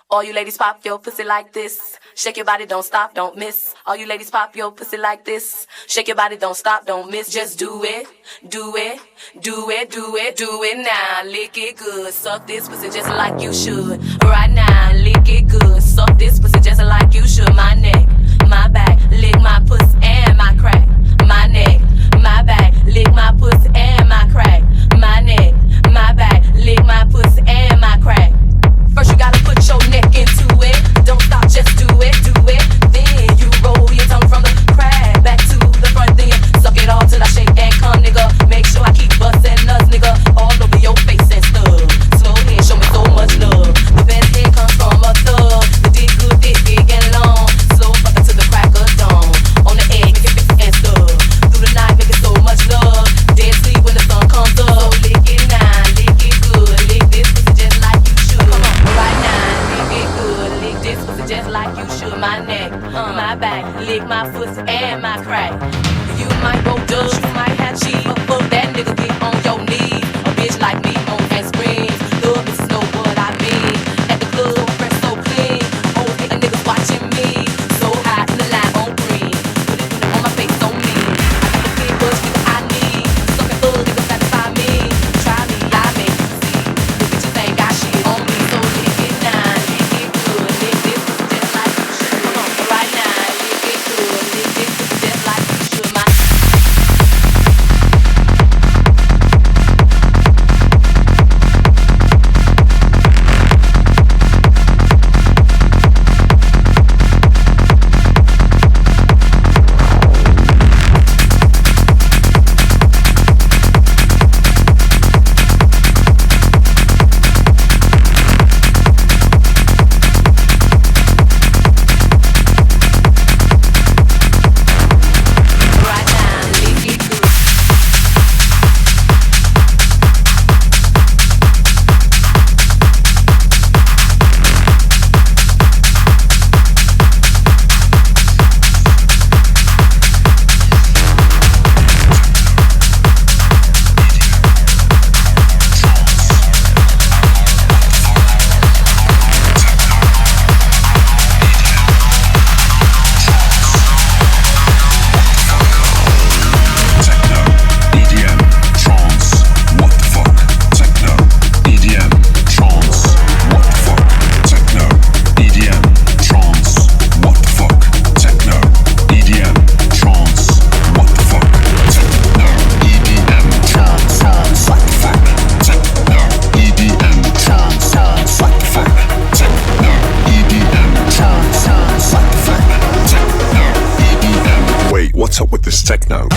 All you ladies pop your pussy like this. Shake your body, don't stop, don't miss. All you ladies pop your pussy like this. Shake your body, don't stop, don't miss. Just do it, do it, do it, do it, do it now. Lick it good, suck this pussy just like you should. Right now, lick it good, suck this pussy just like you should. My neck, my back, lick my pussy and my crack. My neck, my back, lick my pussy and my crack. My neck, my back, lick my pussy and my crack. First you gotta put your neck into it. Don't stop, just do it, do it. Then you roll your tongue from the crack back to the front. Then you suck it all till I shake and come, nigga. Make sure I keep bustin' nuts, nigga, all over your face and stuff. Slow head, show me so much love. The best head comes from a thug. The dick good, thick, big and long. Slow fuckin' to the crack of dawn. On the egg, make it big and stuff. Through the night, make it so much love. Dead sleep when the sun comes up. So lick it now, lick it good. Lick this pussy just like you should. Come on, right now, lick it good. Lick this pussy just like you should. My neck, my back, lick my pussy and my crack. You might go dubs, you might have cheese, but fuck that nigga, get on your knees. A bitch like me on and screams. Love bitches know what I mean. At the club, so fresh, so clean. Old nigga niggas watching me. So high in the line on green. Put it on my face, on me. I got the big push, nigga, I need. Suckin' thug, nigga, satisfy me. Try me, I make you see. The bitches ain't got shit on me. So lick it now, lick it good. Lick this pussy just like you should. Come on, right now, lick it good. Lick this pussy just like you should. My Techno.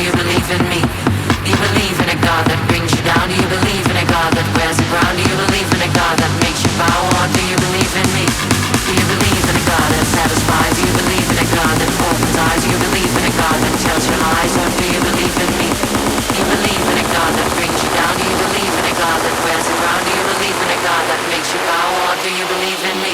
you believe in me? Do you believe in a God that brings you down? Do you believe in a God that wears the crown? Do you believe in a God that makes you bow? Or do you believe in me? Do you believe in a God that satisfies? Do you believe in a God that opens eyes? Do you believe in a God that tells your lies? Or do you believe in me? Do you believe in a God that brings you down? Do you believe in a God that wears the crown? Do you believe in a God that makes you bow? Or do you believe in me?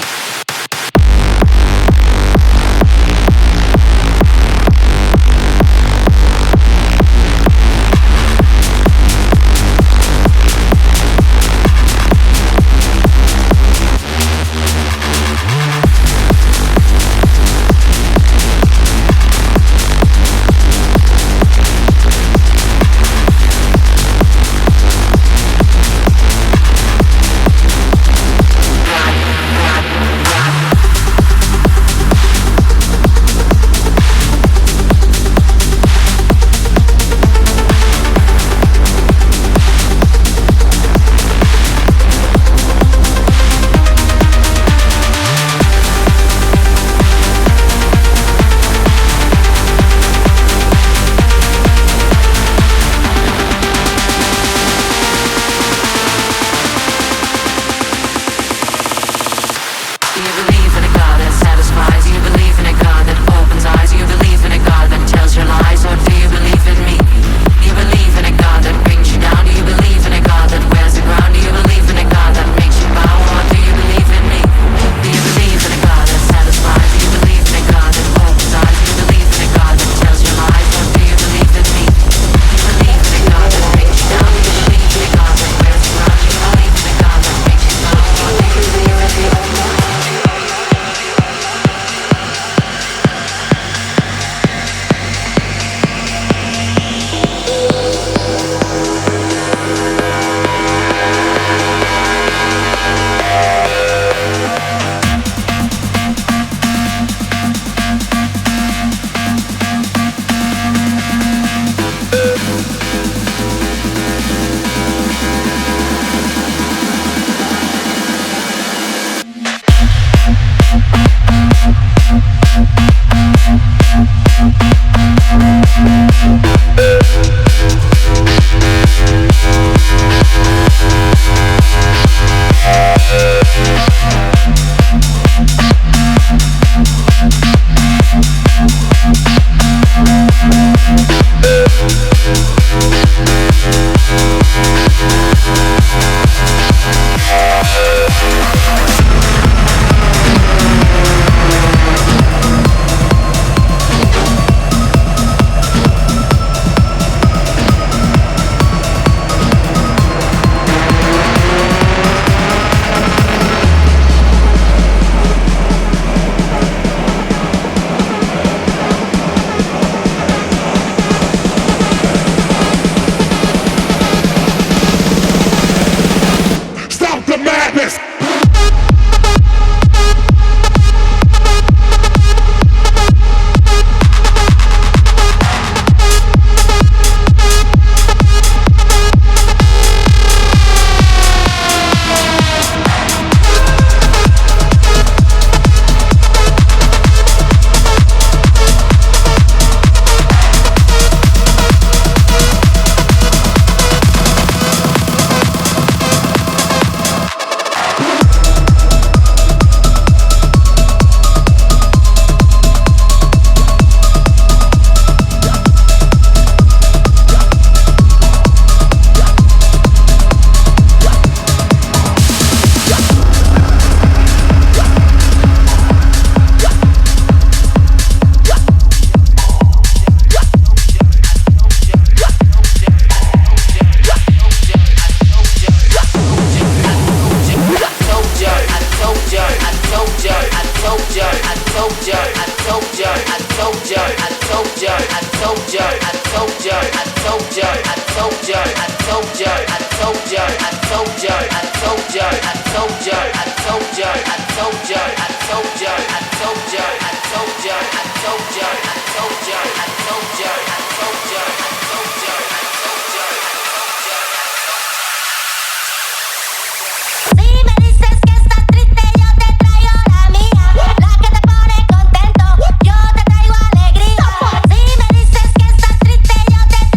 Yo te traigo alegría. Si me dices que estás triste, yo te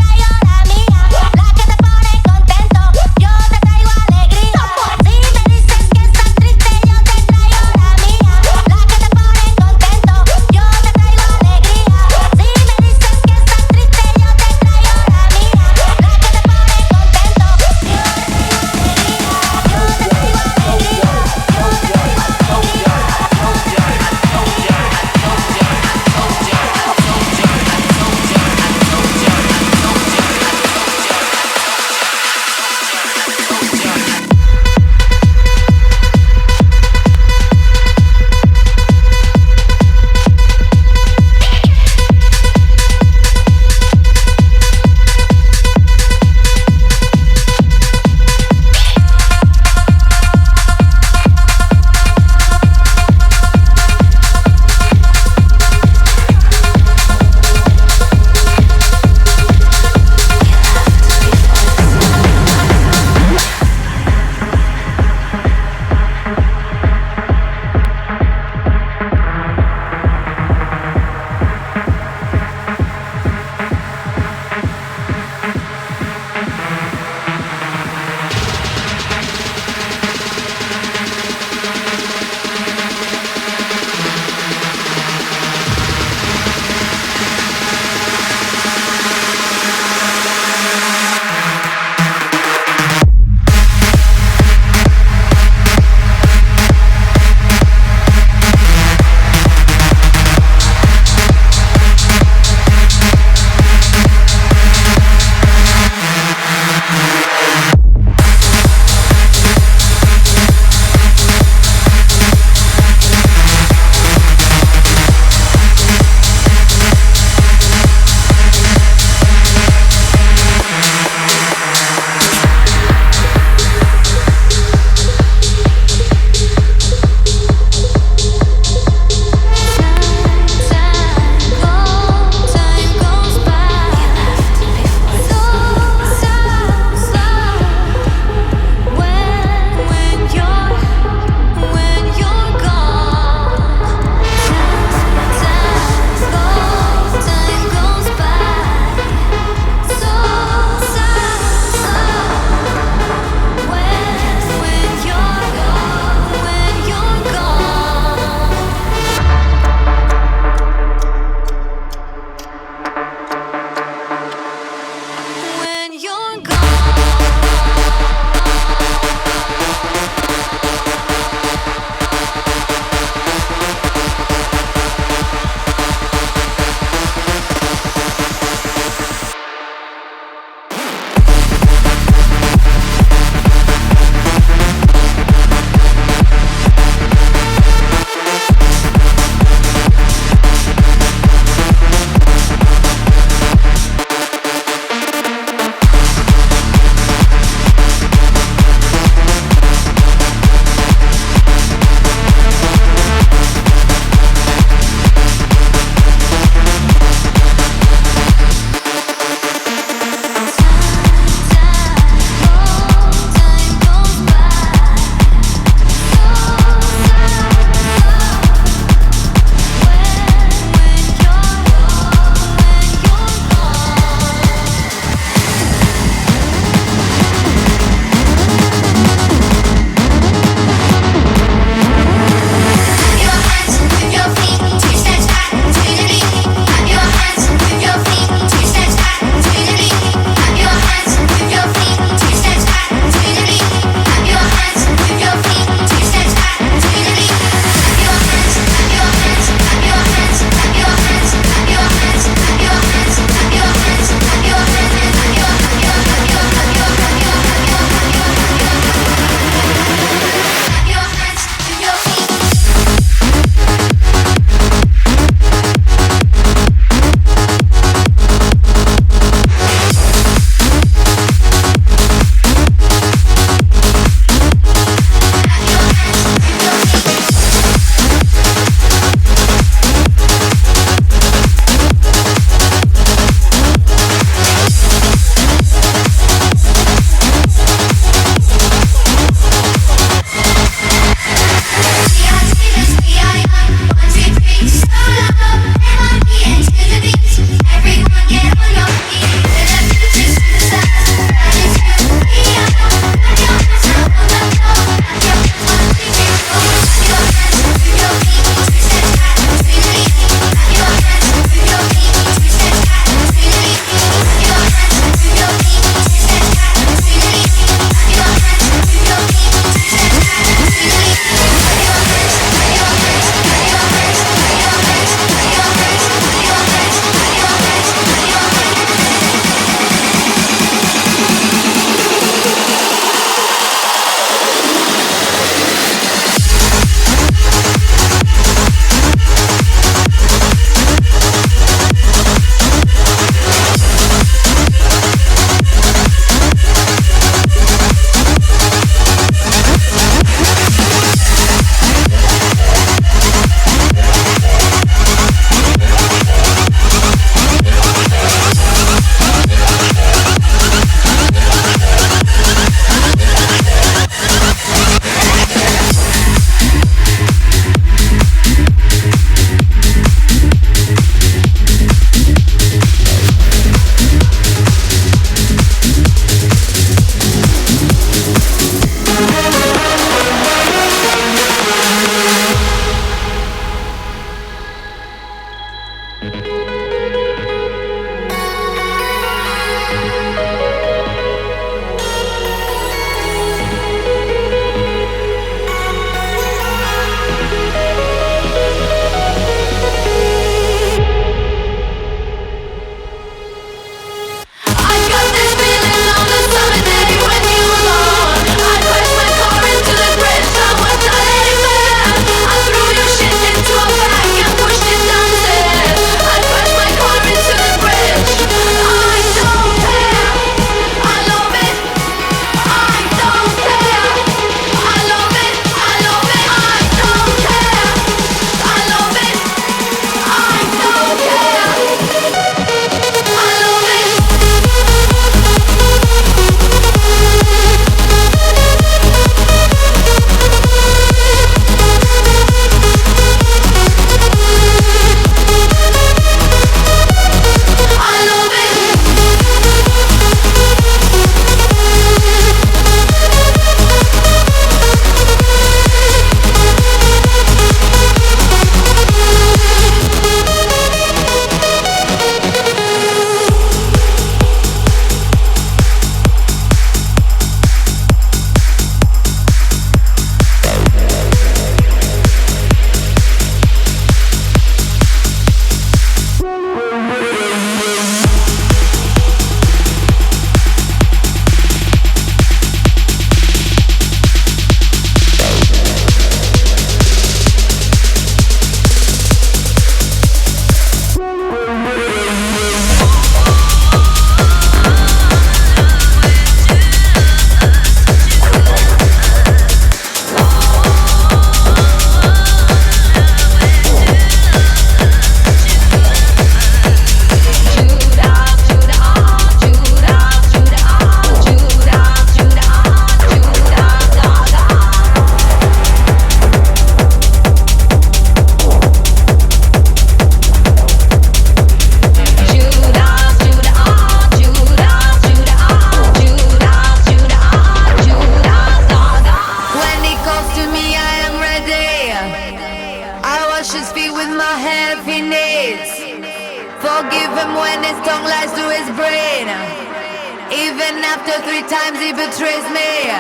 Even after 3 times he betrays me.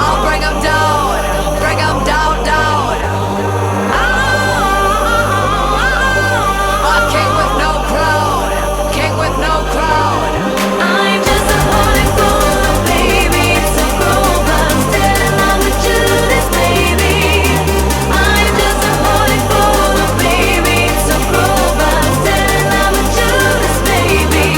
I'll bring him down, down. A king with no crown, king with no crown. I'm just a holy fool, baby. It's a proof I'm still in love with Judas, baby. I'm just a holy fool, baby. It's a proof I'm still in love with Judas, baby.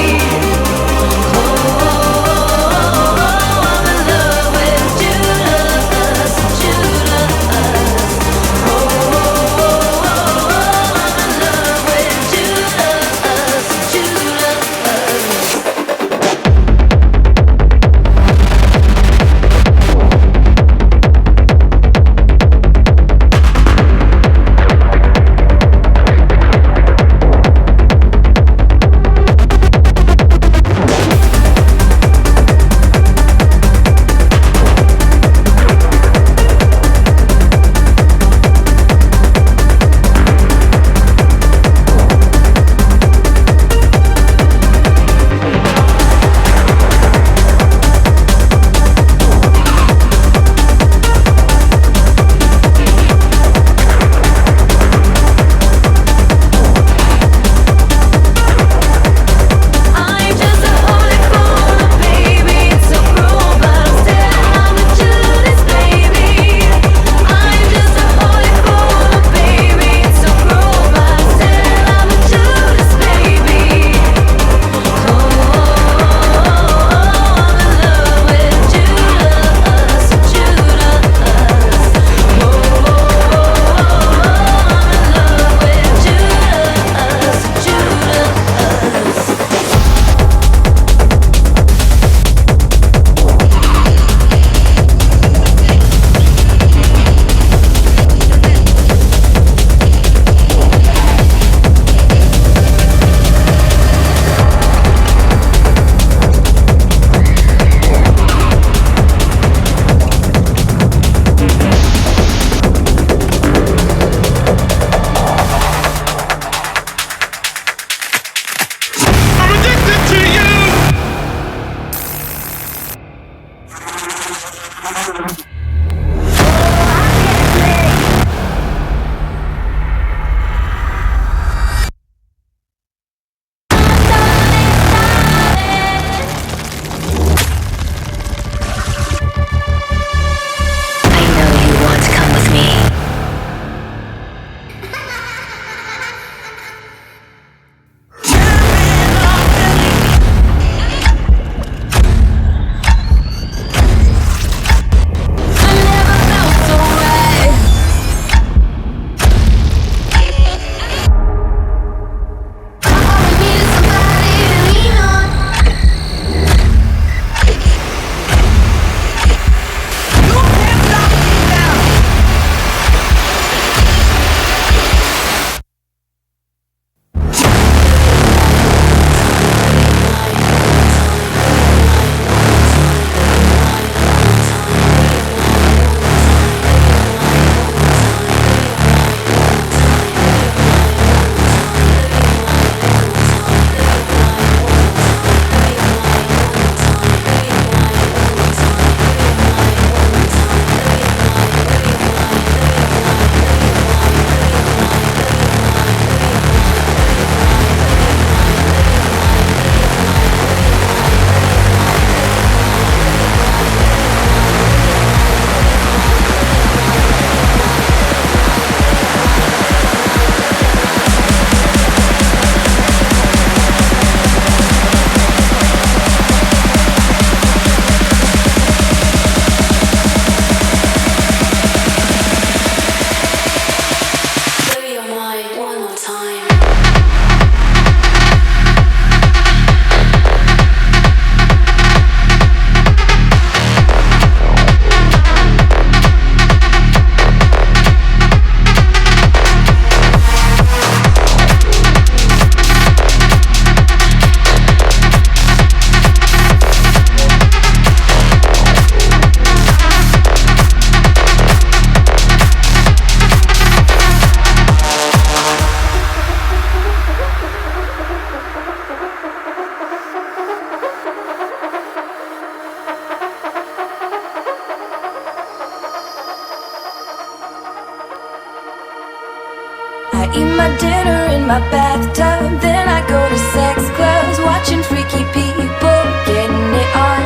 my bathtub. Then I go to sex clubs, watching freaky people getting it on.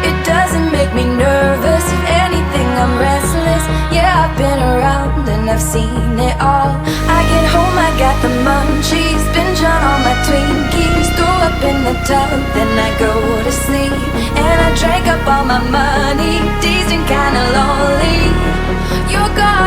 It doesn't make me nervous, if anything I'm restless. Yeah, I've been around and I've seen it all. I get home, I got the munchies, binge on all my Twinkies, throw up in the tub, then I go to sleep. And I drank up all my money, dazed and kinda lonely. You're gone.